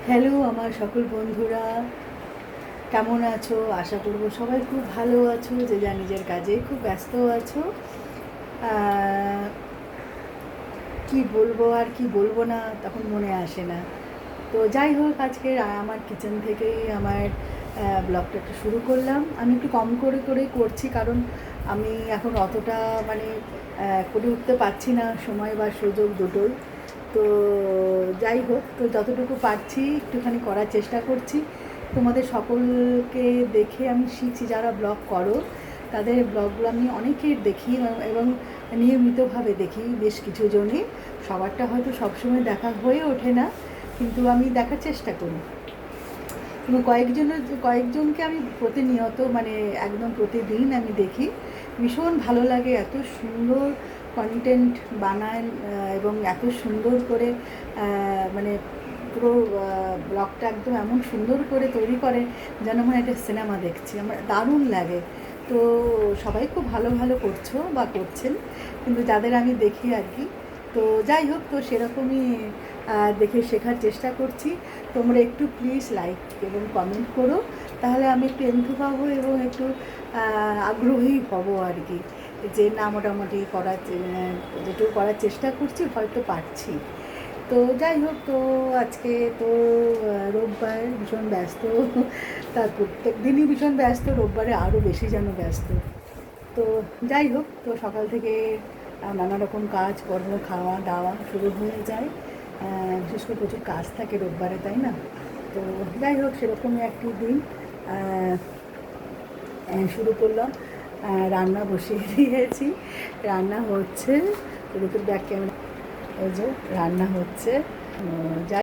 Hello আমার সকল বন্ধুরা, কেমন আছো? আশা করব সবাই খুব ভালো আছো, যে যা নিজের কাজে খুব ব্যস্ত আছো। আহ, কি বলবো আর কি বলবো না তখন মনে আসে না। তো যাই হোক, আজকে আমার কিচেন থেকেই আমার ব্লগটা একটু শুরু করলাম। আমি একটু কম করে করে করছি, কারণ আমি এখন অতটা মানে করে উঠতে পারছি না, সময় বা সুযোগ দুটোই। তো যাই হোক, তো যতটুকু পারছি একটুখানি করার চেষ্টা করছি। তোমাদের সকলকে দেখে আমি শিখছি, যারা ব্লগ করো তাদের ব্লগগুলো আমি অনেকের দেখি এবং নিয়মিতভাবে দেখি, বেশ কিছু জনই। সবারটা হয়তো সবসময় দেখা হয়ে ওঠে না, কিন্তু আমি দেখার চেষ্টা করি। এবং কয়েকজনকে আমি প্রতিনিয়ত মানে একদম প্রতিদিন আমি দেখি। ভীষণ ভালো লাগে, এত সুন্দর কন্টেন্ট বানায় এবং এত সুন্দর করে মানে পুরো ব্লগটা একদম এমন সুন্দর করে তৈরি করে যেন মনে একটা সিনেমা দেখছি। আমার দারুণ লাগে। তো সবাই খুব ভালো ভালো করছো বা করছেন, কিন্তু যাদের আমি দেখি আর কি। তো যাই হোক, তো সেরকমই দেখে শেখার চেষ্টা করছি। তোমরা একটু প্লিজ লাইক এবং কমেন্ট করো, তাহলে আমি একটু এন্থু পাবো এবং একটু আগ্রহী হব আর কি, যে না মোটামুটি যেটুকু করার চেষ্টা করছি হয়তো পারছি। তো যাই হোক, তো আজকে তো রোববার, ভীষণ ব্যস্ত। তার প্রত্যেক দিনই ভীষণ ব্যস্ত, রোববারে আরও বেশি যেন ব্যস্ত। তো যাই হোক, তো সকাল থেকে নানা রকম কাজ কর্ম, খাওয়া দাওয়া শুরু হয়ে যায়। বিশেষ করে প্রচুর কাজ থাকে রোববারে, তাই না? তো যাই হোক, সেরকমই একটি দিন শুরু করলাম। রান্না বসিয়ে দিয়েছি, রান্না হচ্ছে। এদিকে ব্যাক ক্যামেরা, এই যে রান্না হচ্ছে। যাই